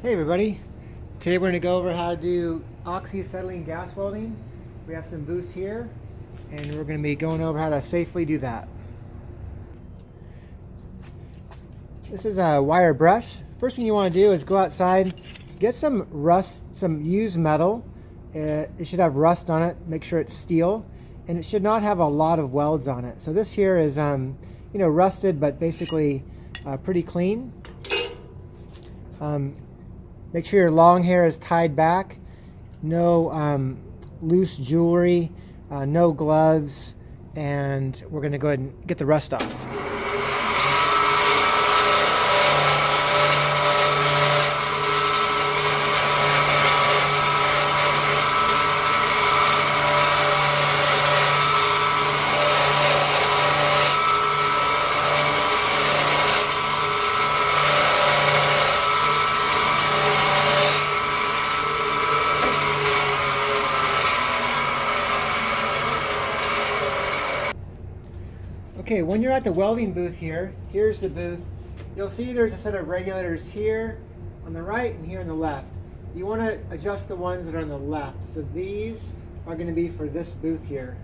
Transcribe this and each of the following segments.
Hey everybody, today we're going to go over how to do oxyacetylene gas welding. We have some booths here and we're going to be going over how to safely do that. This is a wire brush. First thing you want to do is go outside, get some used metal. It should have rust on it, make sure it's steel, and it should not have a lot of welds on it. So this here is rusted but basically pretty clean. Make sure your long hair is tied back, no loose jewelry, no gloves, and we're going to go ahead and get the rust off. Okay, when you're at the welding booth here, here's the booth. You'll see there's a set of regulators here on the right and here on the left. You want to adjust the ones that are on the left. So these are going to be for this booth here.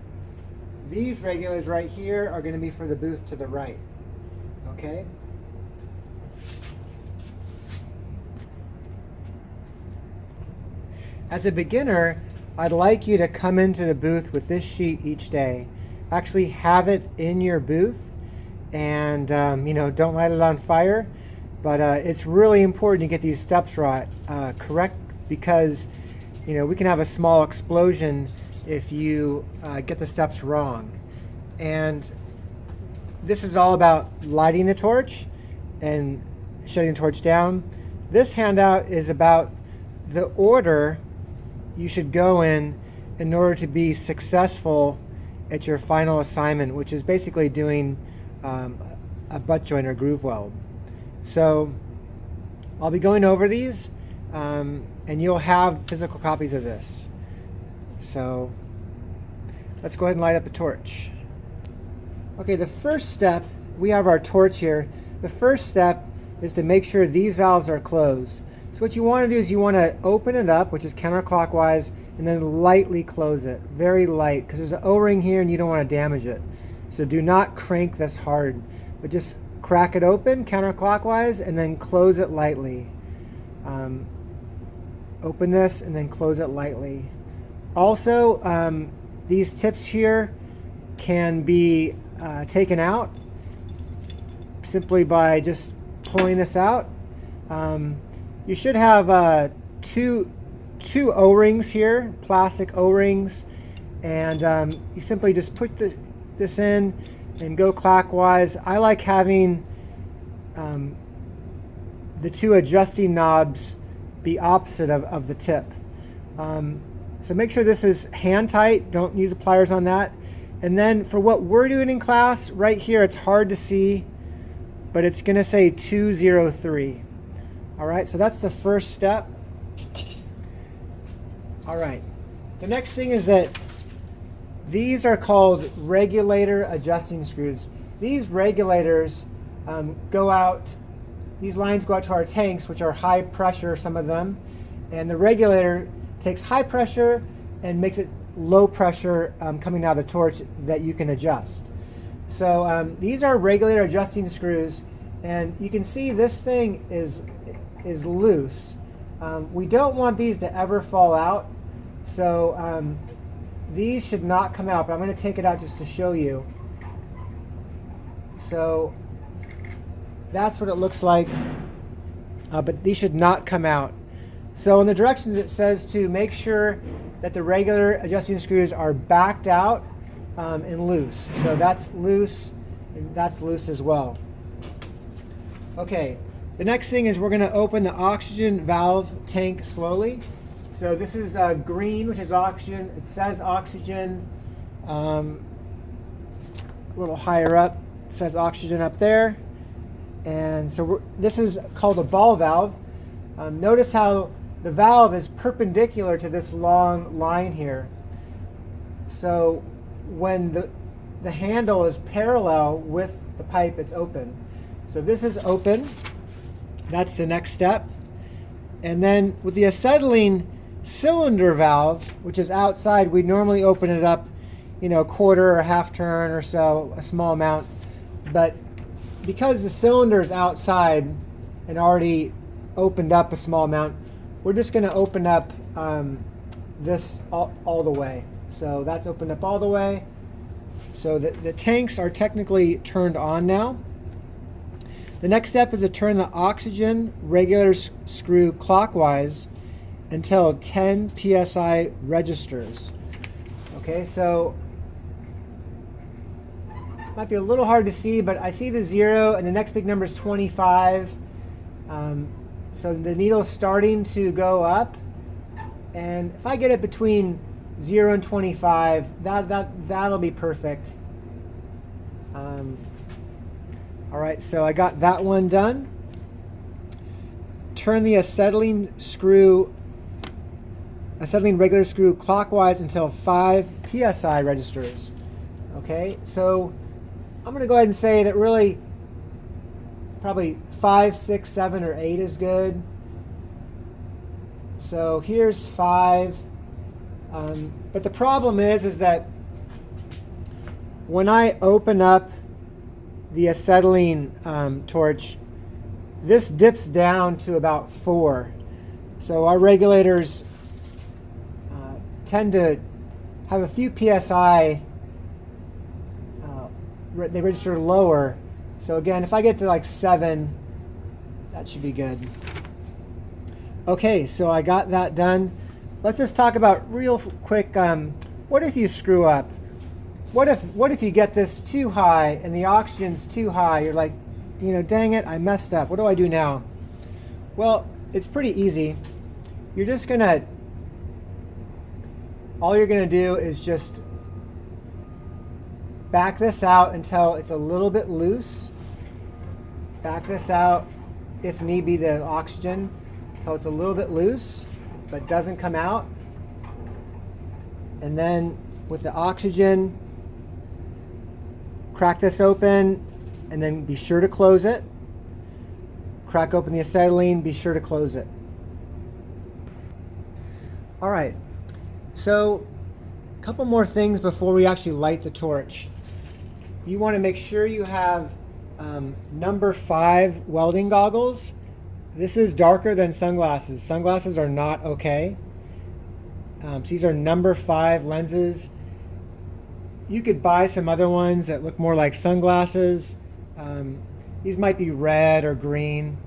These regulators right here are going to be for the booth to the right. Okay? As a beginner, I'd like you to come into the booth with this sheet each day. Actually have it in your booth and don't light it on fire, but it's really important to get these steps right correct, because we can have a small explosion if you get the steps wrong. And this is all about lighting the torch and shutting the torch down. This handout is about the order you should go in order to be successful at your final assignment, which is basically doing a butt joint or groove weld. So I'll be going over these and you'll have physical copies of this. So let's go ahead and light up the torch. Okay, the first step, we have our torch here. The first step is to make sure these valves are closed. So what you want to do is you want to open it up, which is counterclockwise, and then lightly close it, very light, because there's an O-ring here and you don't want to damage it. So do not crank this hard, but just crack it open counterclockwise and then close it lightly. Open this and then close it lightly. Also, these tips here can be taken out simply by just pulling this out. You should have two O-rings here, plastic O-rings, and you simply just put this in and go clockwise. I like having the two adjusting knobs be opposite of the tip. So make sure this is hand tight, don't use the pliers on that. And then for what we're doing in class, right here it's hard to see, but it's going to say 203. All right, so that's the first step. All right, the next thing is that these are called regulator adjusting screws. These regulators go out, these lines go out to our tanks, which are high pressure, some of them, and the regulator takes high pressure and makes it low pressure coming out of the torch that you can adjust. So these are regulator adjusting screws, and you can see this thing is loose. We don't want these to ever fall out, so these should not come out, but I'm going to take it out just to show you. So that's what it looks like, but these should not come out. So in the directions it says to make sure that the regular adjusting screws are backed out and loose. So that's loose and that's loose as well. Okay. The next thing is we're going to open the oxygen valve tank slowly. So this is green, which is oxygen. It says oxygen a little higher up. It says oxygen up there. And so this is called a ball valve. Notice how the valve is perpendicular to this long line here. So when the handle is parallel with the pipe, it's open. So this is open. That's the next step. And then with the acetylene cylinder valve, which is outside, we normally open it up, you know, a quarter or a half turn or so, a small amount. But because the cylinder is outside and already opened up a small amount, we're just going to open up this all the way. So that's opened up all the way. So the tanks are technically turned on now. The next step is to turn the oxygen regulator screw clockwise until 10 psi registers. Okay, so might be a little hard to see, but I see the 0 and the next big number is 25. So the needle is starting to go up, and if I get it between 0 and 25, that'll be perfect. All right, so I got that one done. Turn the acetylene regulator screw clockwise until 5 psi registers. Okay, so I'm going to go ahead and say that really probably 5, 6, 7, or 8 is good. So here's 5. But the problem is that when I open up the acetylene torch, this dips down to about 4. So our regulators tend to have a few psi. They register lower. So again, if I get to like 7, that should be good. Okay, so I got that done. Let's just talk about real quick, what if you screw up? What if you get this too high and the oxygen's too high? You're like, you know, dang it, I messed up. What do I do now? Well, it's pretty easy. You're just gonna, all you're gonna do is just back this out until it's a little bit loose. Back this out, if need be, the oxygen, until it's a little bit loose, but doesn't come out. And then with the oxygen, crack this open, and then be sure to close it. Crack open the acetylene, be sure to close it. All right, so a couple more things before we actually light the torch. You want to make sure you have number 5 welding goggles. This is darker than sunglasses. Sunglasses are not okay. So these are number 5 lenses. You could buy some other ones that look more like sunglasses. These might be red or green.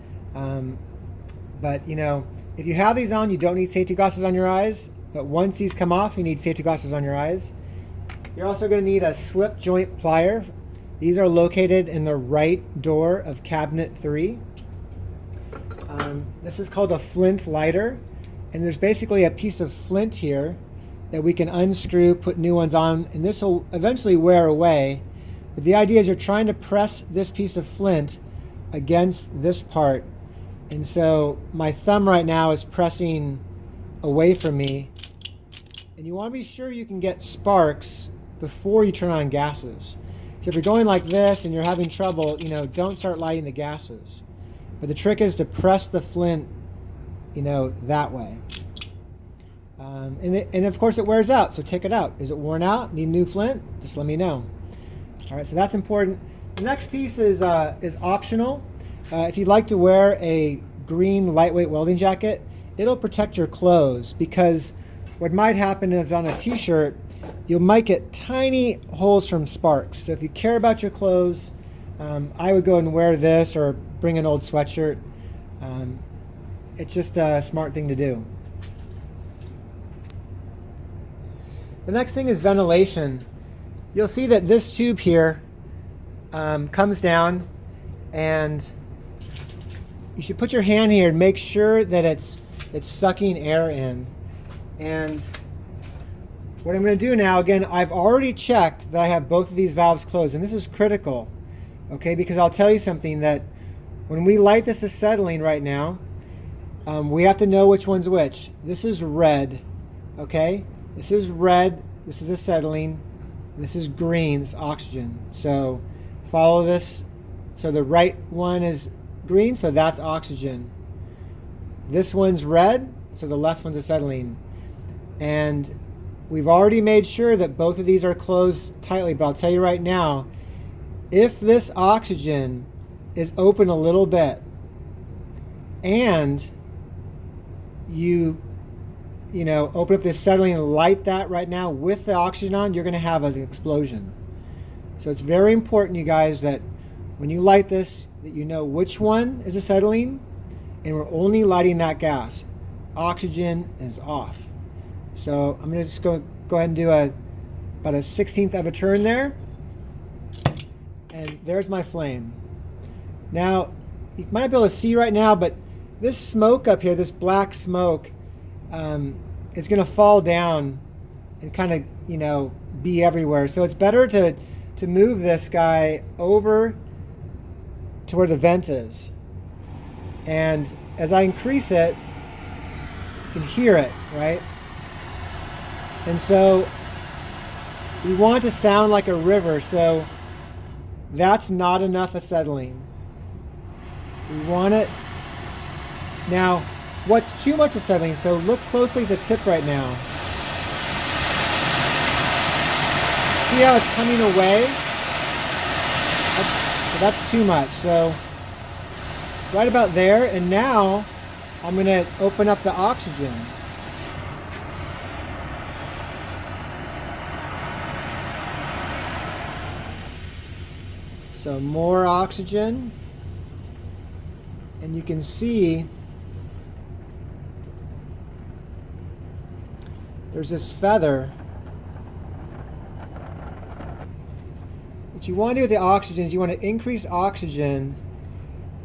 But you know, if you have these on, you don't need safety glasses on your eyes. But once these come off, you need safety glasses on your eyes. You're also going to need a slip joint plier. These are located in the right door of cabinet 3. This is called a flint lighter, and there's basically a piece of flint here that we can unscrew, put new ones on, and this will eventually wear away. But the idea is you're trying to press this piece of flint against this part, and so my thumb right now is pressing away from me, and you want to be sure you can get sparks before you turn on gases. So if you're going like this and you're having trouble, you know, don't start lighting the gases. But the trick is to press the flint, you know, that way. And of course it wears out, so take it out. Is it worn out? Need a new flint? Just let me know. All right, so that's important. The next piece is optional. If you'd like to wear a green lightweight welding jacket, it'll protect your clothes, because what might happen is on a t-shirt, you might get tiny holes from sparks. So if you care about your clothes, I would go and wear this or bring an old sweatshirt. It's just a smart thing to do. The next thing is ventilation. You'll see that this tube here comes down, and you should put your hand here and make sure that it's sucking air in. And what I'm going to do now, again, I've already checked that I have both of these valves closed, and this is critical, okay, because I'll tell you something, that when we light this acetylene right now, we have to know which one's which. This is red, okay? This is red, this is acetylene, this is green, this is oxygen. So follow this. So the right one is green, so that's oxygen. This one's red, so the left one's acetylene. And we've already made sure that both of these are closed tightly, but I'll tell you right now, if this oxygen is open a little bit and you open up this acetylene and light that right now with the oxygen on, you're going to have an explosion. So it's very important, you guys, that when you light this, that you know which one is acetylene, and we're only lighting that gas. Oxygen is off. So I'm going to just go ahead and do about a 1/16 of a turn there. And there's my flame. Now, you might not be able to see right now, but this smoke up here, this black smoke, is going to fall down and kind of, be everywhere. So it's better to move this guy over to where the vent is. And as I increase it, you can hear it, right? And so we want to sound like a river, so that's not enough acetylene. We want it. Now, what's too much acetylene? So look closely at the tip right now. See how it's coming away? That's too much. So right about there, and now I'm going to open up the oxygen. So more oxygen, and you can see there's this feather. What you want to do with the oxygen is you want to increase oxygen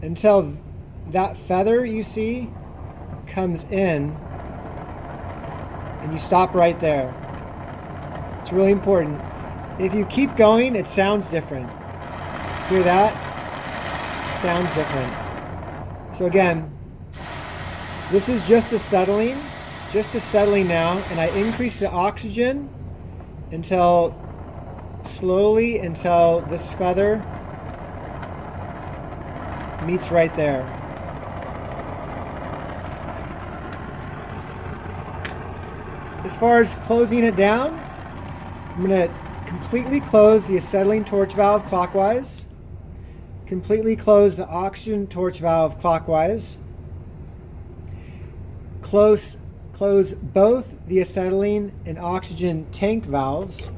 until that feather you see comes in, and you stop right there. It's really important. If you keep going, it sounds different. Hear that? Sounds different. So again, this is just acetylene now, and I increase the oxygen slowly until this feather meets right there. As far as closing it down, I'm going to completely close the acetylene torch valve clockwise. Completely close the oxygen torch valve clockwise. Close both the acetylene and oxygen tank valves.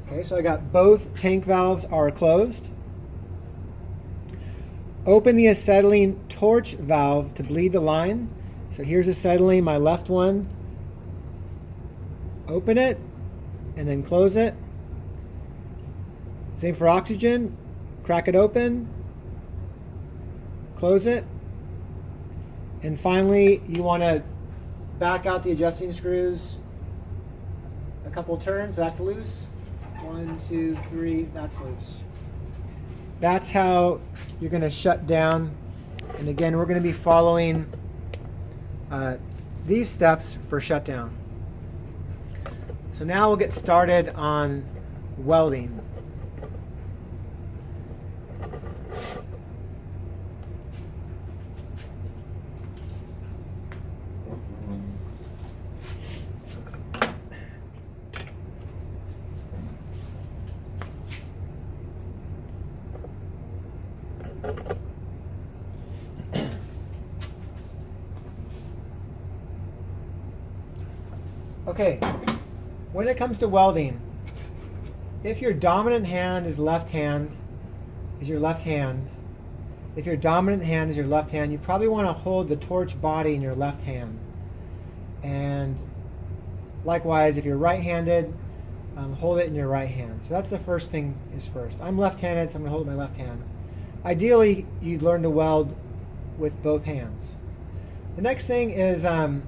Okay, so I got both tank valves are closed. Open the acetylene torch valve to bleed the line. So here's acetylene, my left one. Open it and then close it. Same for oxygen. Crack it open, close it, and finally you want to back out the adjusting screws a couple turns. That's loose. 1, 2, 3, that's loose. That's how you're going to shut down. And again, we're going to be following these steps for shutdown. So now we'll get started on welding. Okay, when it comes to welding, if your dominant hand is left hand, if your dominant hand is your left hand, you probably want to hold the torch body in your left hand. And likewise, if you're right-handed, hold it in your right hand. So that's the first thing is first. I'm left-handed, so I'm going to hold it in my left hand. Ideally, you'd learn to weld with both hands. The next thing is I'm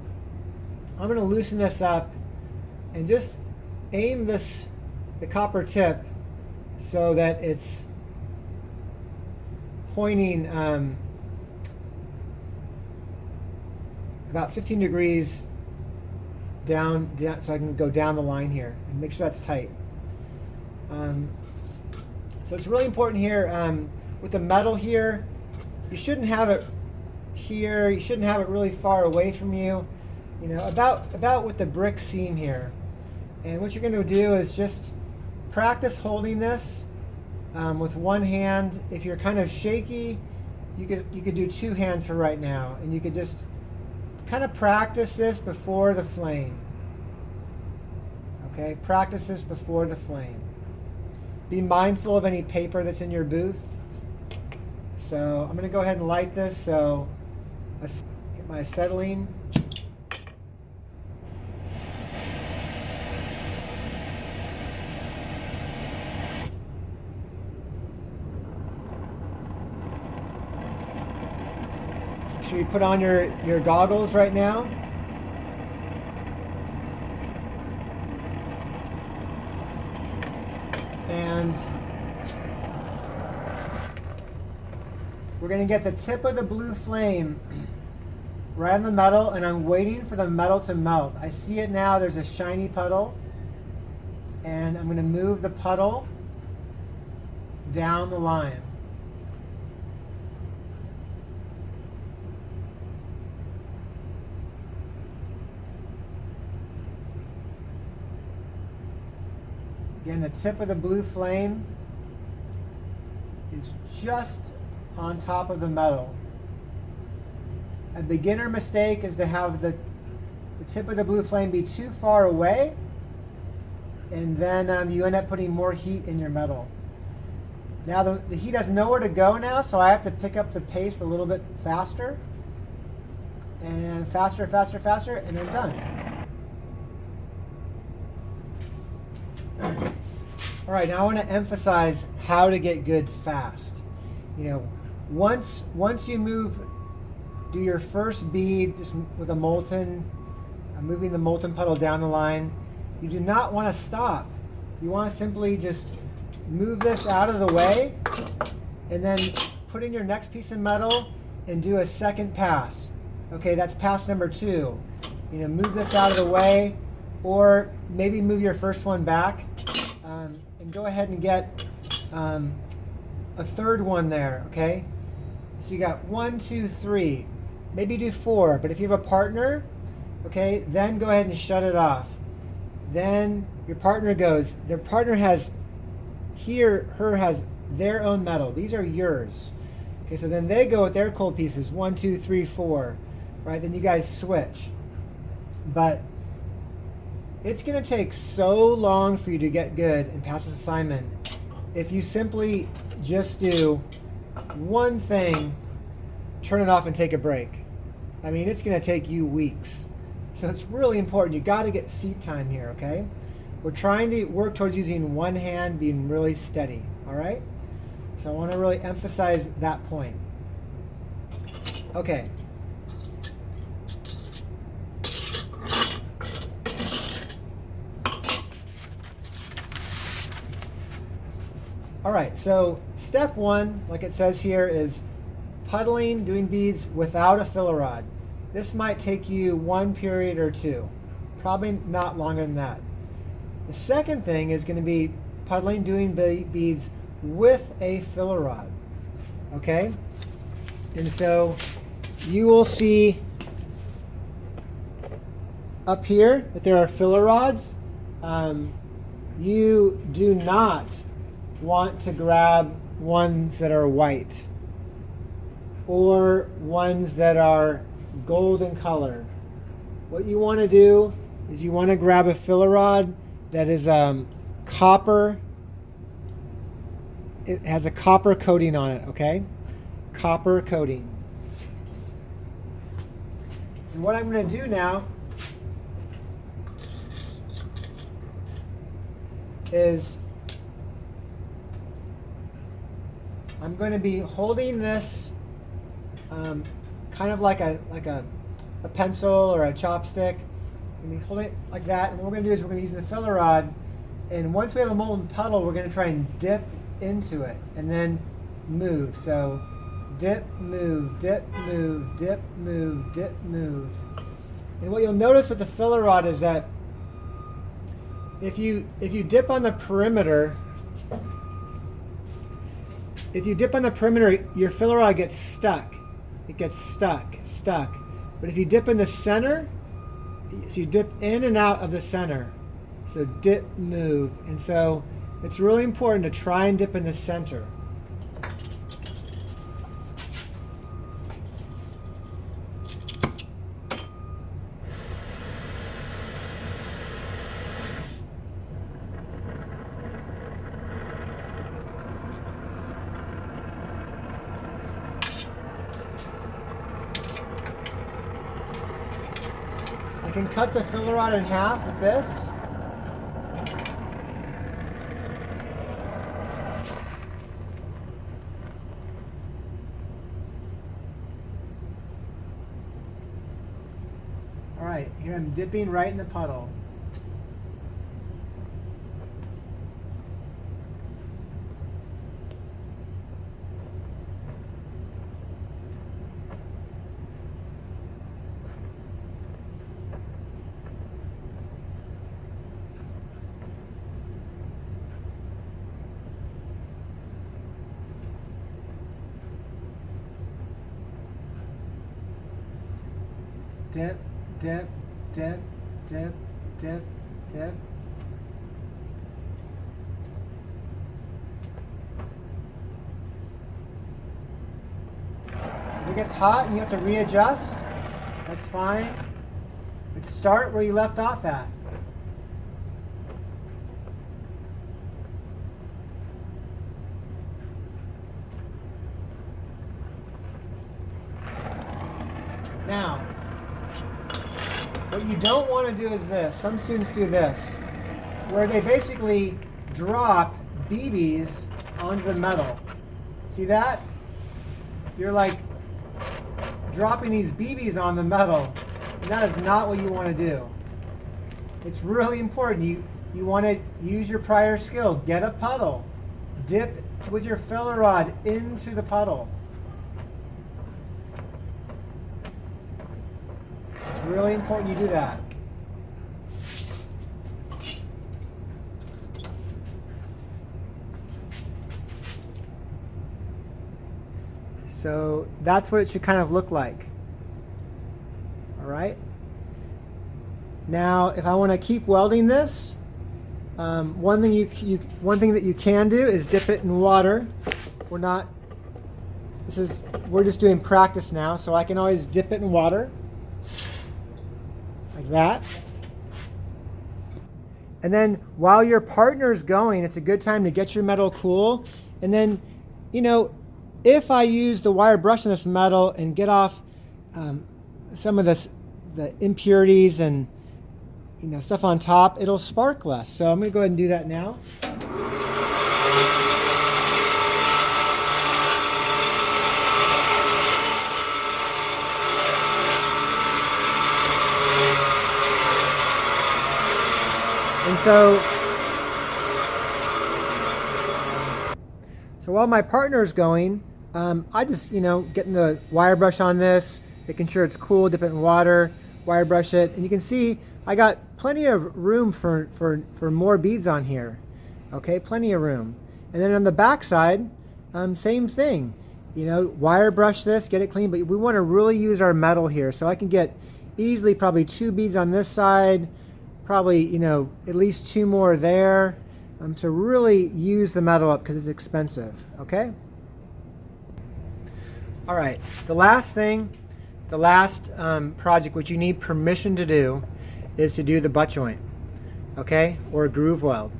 going to loosen this up and just aim the copper tip so that it's pointing about 15 degrees down, so I can go down the line here and make sure that's tight. So it's really important here. with the metal here, you shouldn't have it here. You shouldn't have it really far away from you. You know, about with the brick seam here. And what you're going to do is just practice holding this with one hand. If you're kind of shaky, you could do two hands for right now, and you could just kind of practice this before the flame. Okay, practice this before the flame. Be mindful of any paper that's in your booth. So I'm going to go ahead and light this. So get my acetylene. Make sure you put on your goggles right now. And we're going to get the tip of the blue flame right on the metal, and I'm waiting for the metal to melt. I see it now. There's a shiny puddle, and I'm going to move the puddle down the line. Again, the tip of the blue flame is just on top of the metal. A beginner mistake is to have the tip of the blue flame be too far away, and then you end up putting more heat in your metal. Now the heat has nowhere to go now, so I have to pick up the pace a little bit faster. And faster, faster, faster, and I'm done. All right, now I want to emphasize how to get good fast. You know, once you do your first bead just with a molten, moving the molten puddle down the line, you do not want to stop. You want to simply just move this out of the way, and then put in your next piece of metal and do a second pass. Okay, that's pass number 2. You know, move this out of the way, or maybe move your first one back. And go ahead and get a third one there, okay? So you got 1, 2, 3, maybe do 4, but if you have a partner, okay, then go ahead and shut it off. Then your partner goes, their partner has has their own metal. These are yours. Okay, so then they go with their cold pieces, 1, 2, 3, 4, right? Then you guys switch. But it's going to take so long for you to get good and pass this assignment if you simply just do one thing, turn it off and take a break. I mean, it's going to take you weeks. So it's really important. You got to get seat time here, okay? We're trying to work towards using one hand, being really steady, all right? So I want to really emphasize that point. Okay. All right, so step 1, like it says here, is puddling, doing beads without a filler rod. This might take you 1 period or 2, probably not longer than that. The second thing is going to be puddling, doing beads with a filler rod, okay? And so you will see up here that there are filler rods. You do not want to grab ones that are white or ones that are golden color. What you want to do is you want to grab a filler rod that is copper. It has a copper coating on it, okay? Copper coating. And what I'm going to do now is I'm going to be holding this kind of like a pencil or a chopstick. I'm going to be holding it like that, and what we're going to do is we're going to use the filler rod, and once we have a molten puddle, we're going to try and dip into it and then move. So dip, move, dip, move, dip, move, dip, move. And what you'll notice with the filler rod is that if you dip on the perimeter, if you dip on the perimeter, your filler rod gets stuck. It gets stuck. But if you dip in the center, so you dip in and out of the center. So dip, move. And so it's really important to try and dip in the center. I can cut the filler rod in half with this. All right, here I'm dipping right in the puddle. Dip, dip, dip, dip, dip, dip. If it gets hot and you have to readjust, that's fine. But start where you left off at. Now, what you don't want to do is this. Some students do this, where they basically drop BBs onto the metal. See that? You're like dropping these BBs on the metal, and that is not what you want to do. It's really important. You want to use your prior skill. Get a puddle. Dip with your filler rod into the puddle. Really important you do that. So that's what it should kind of look like. All right. Now, if I want to keep welding this, one thing that you can do is dip it in water. We're just doing practice now, so I can always dip it in water. Like that. And then while your partner's going, it's a good time to get your metal cool. And then, you know, if I use the wire brush on this metal and get off some of the impurities and, you know, stuff on top, it'll spark less. So I'm going to go ahead and do that now. And so while my partner is going, I just, you know, getting the wire brush on this, making sure it's cool, dip it in water, wire brush it, and you can see I got plenty of room for more beads on here. Okay, plenty of room. And then on the back side, same thing. You know, wire brush this, get it clean, but we want to really use our metal here. So I can get easily probably 2 beads on this side, probably, you know, at least 2 more there. To really use the metal up because it's expensive, okay? All right, the last project which you need permission to do is to do the butt joint, okay, or groove weld.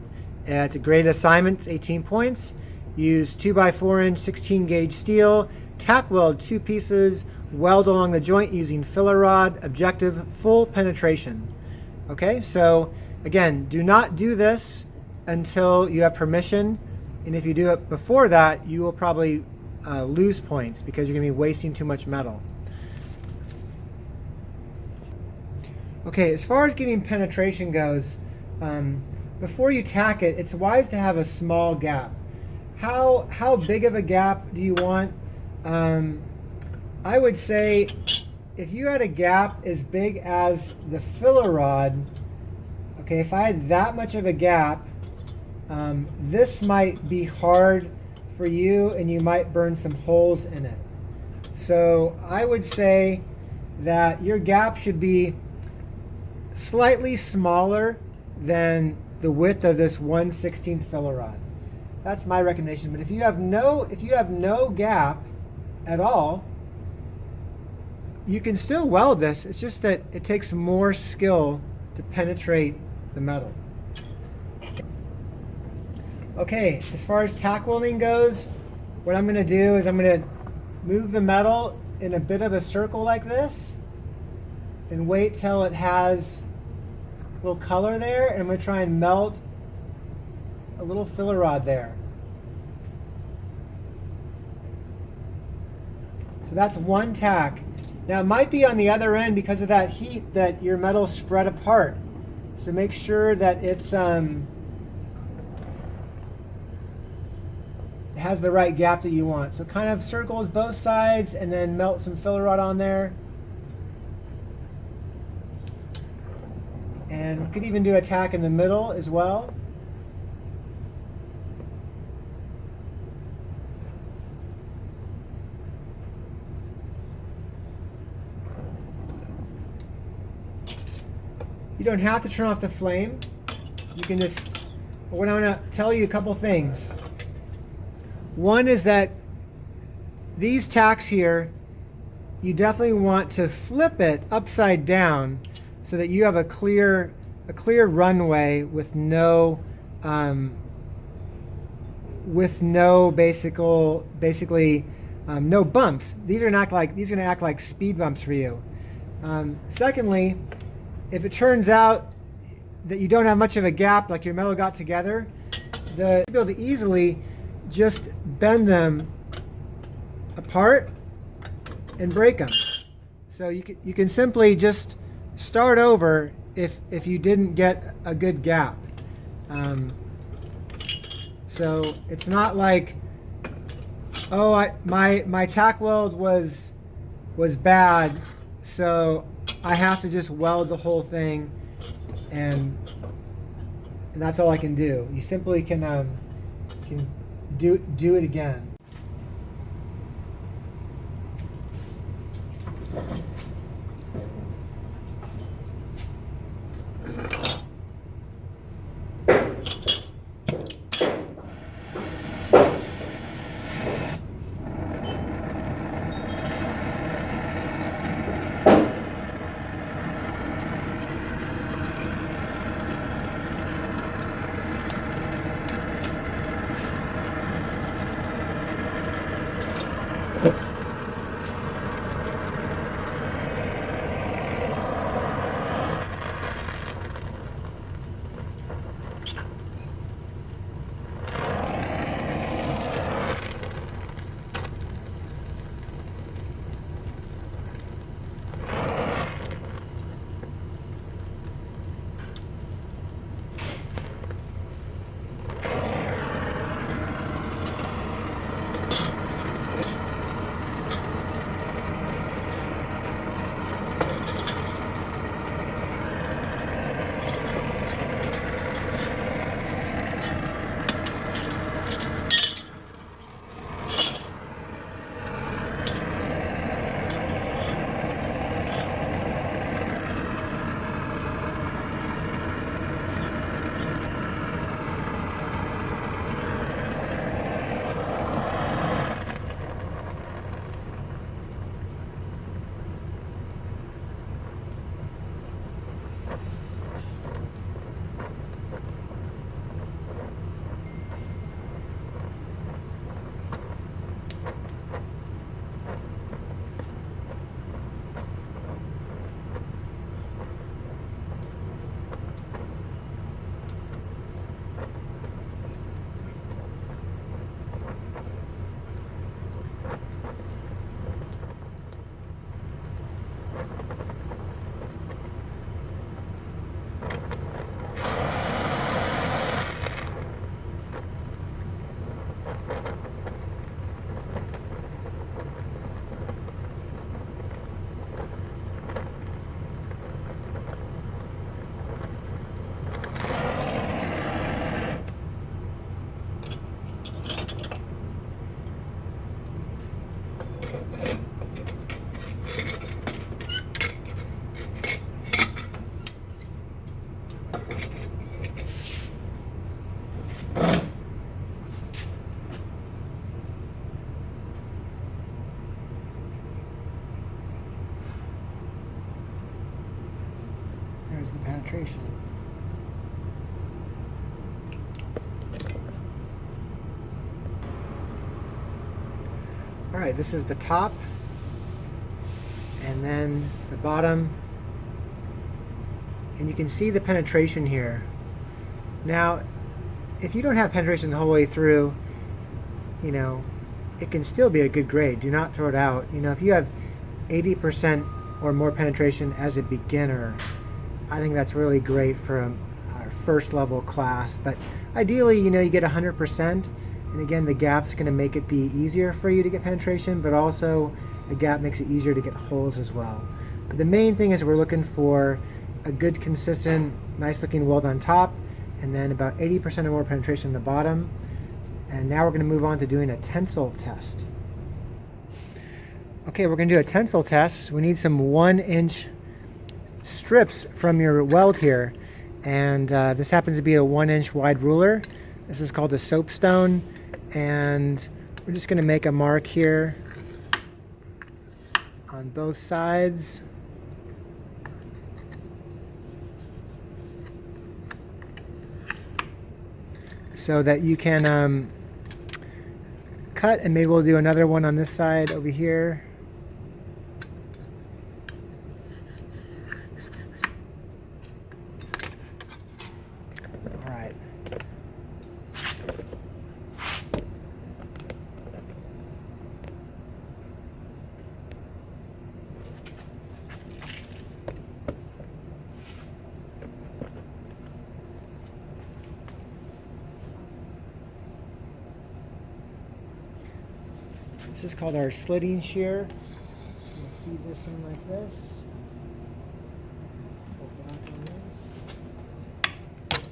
It's a great assignment, it's 18 points. Use 2x4" 16 gauge steel, tack weld 2 pieces, weld along the joint using filler rod, objective full penetration. Okay, so again, do not do this until you have permission, and if you do it before that, you will probably lose points because you're going to be wasting too much metal. Okay, as far as getting penetration goes, before you tack it, it's wise to have a small gap. How big of a gap do you want? I would say if you had a gap as big as the filler rod, okay, if I had that much of a gap, this might be hard for you, and you might burn some holes in it. So I would say that your gap should be slightly smaller than the width of this 1/16 filler rod. That's my recommendation. But if you have no gap at all, you can still weld this. It's just that it takes more skill to penetrate the metal. Okay, as far as tack welding goes, what I'm going to do is I'm going to move the metal in a bit of a circle like this and wait till it has a little color there, and I'm going to try and melt a little filler rod there. So that's one tack. Now it might be on the other end because of that heat that your metal spread apart. So make sure that it's has the right gap that you want. So kind of circles both sides and then melt some filler rod on there. And we could even do a tack in the middle as well. You don't have to turn off the flame. You can just, what I'm going to tell you a couple things. One is that these tacks here, you definitely want to flip it upside down so that you have a clear runway with no basically no bumps. These are not like, these are going to act like speed bumps for you. Secondly, if it turns out that you don't have much of a gap, like your metal got together, you'll be able to easily just bend them apart and break them. So you can simply just start over if you didn't get a good gap. So it's not like, oh, my tack weld was bad, so I have to just weld the whole thing, and that's all I can do. You simply can do it again. There's the penetration. All right, this is the top, and then the bottom, and you can see the penetration here. Now, if you don't have penetration the whole way through, you know, it can still be a good grade. Do not throw it out. You know, if you have 80% or more penetration as a beginner, I think that's really great for our first level class. But ideally, you know, you get 100%. And again, the gap's going to make it be easier for you to get penetration, but also a gap makes it easier to get holes as well. But the main thing is we're looking for a good, consistent, nice looking weld on top, and then about 80% or more penetration on the bottom. And now we're going to move on to doing a tensile test. Okay, we're going to do a tensile test. We need some 1-inch strips from your weld here. And this happens to be a 1-inch wide ruler. This is called a soapstone. And we're just going to make a mark here on both sides. So that you can cut, and maybe we'll do another one on this side over here. All right. This is called our slitting shear. Just going to feed this in like this. Pull back on this.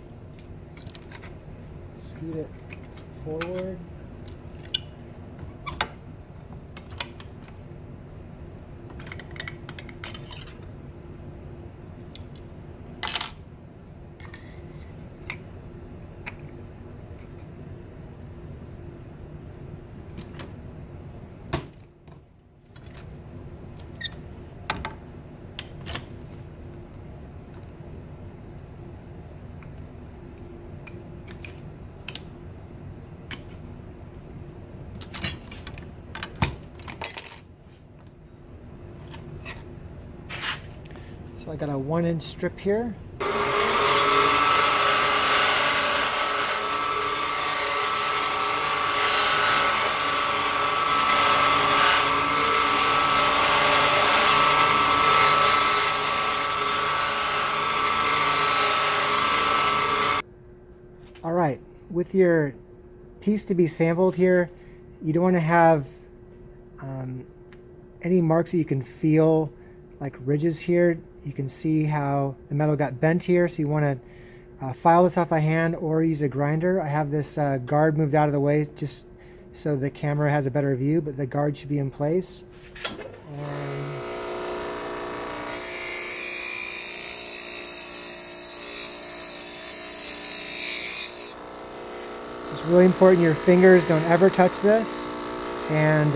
Scoot it forward. So I got a 1-inch strip here. All right, with your piece to be sampled here, you don't want to have any marks that you can feel, like ridges here. You can see how the metal got bent here, so you want to file this off by hand or use a grinder. I have this guard moved out of the way just so the camera has a better view, but the guard should be in place. And so it's really important your fingers don't ever touch this. And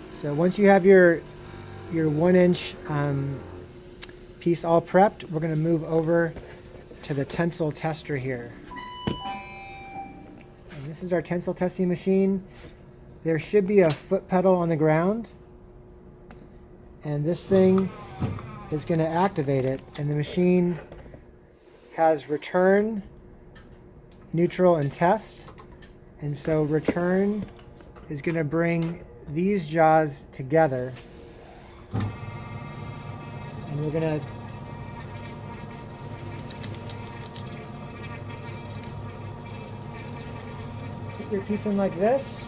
so once you have your 1-inch piece all prepped, we're going to move over to the tensile tester here. And this is our tensile testing machine. There should be a foot pedal on the ground, and this thing is going to activate it, and the machine has return, neutral, and test. And so return is going to bring these jaws together, and we're going to put your piece in like this.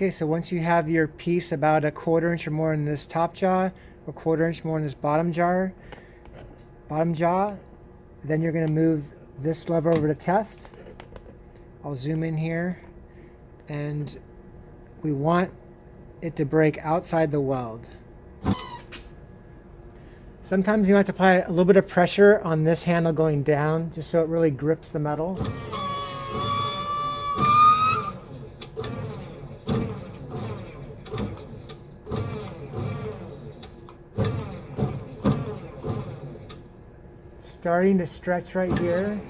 Okay, so once you have your piece about a 1/4 inch or more in this top jaw, a 1/4 inch more in this bottom jaw, then you're going to move this lever over to test. I'll zoom in here, and we want it to break outside the weld. Sometimes you have to apply a little bit of pressure on this handle going down just so it really grips the metal. Starting to stretch right here.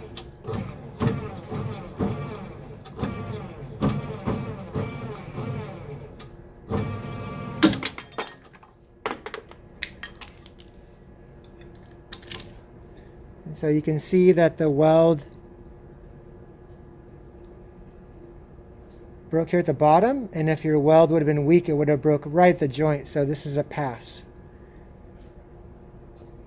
And so you can see that the weld broke here at the bottom, and if your weld would have been weak, it would have broke right at the joint. So this is a pass.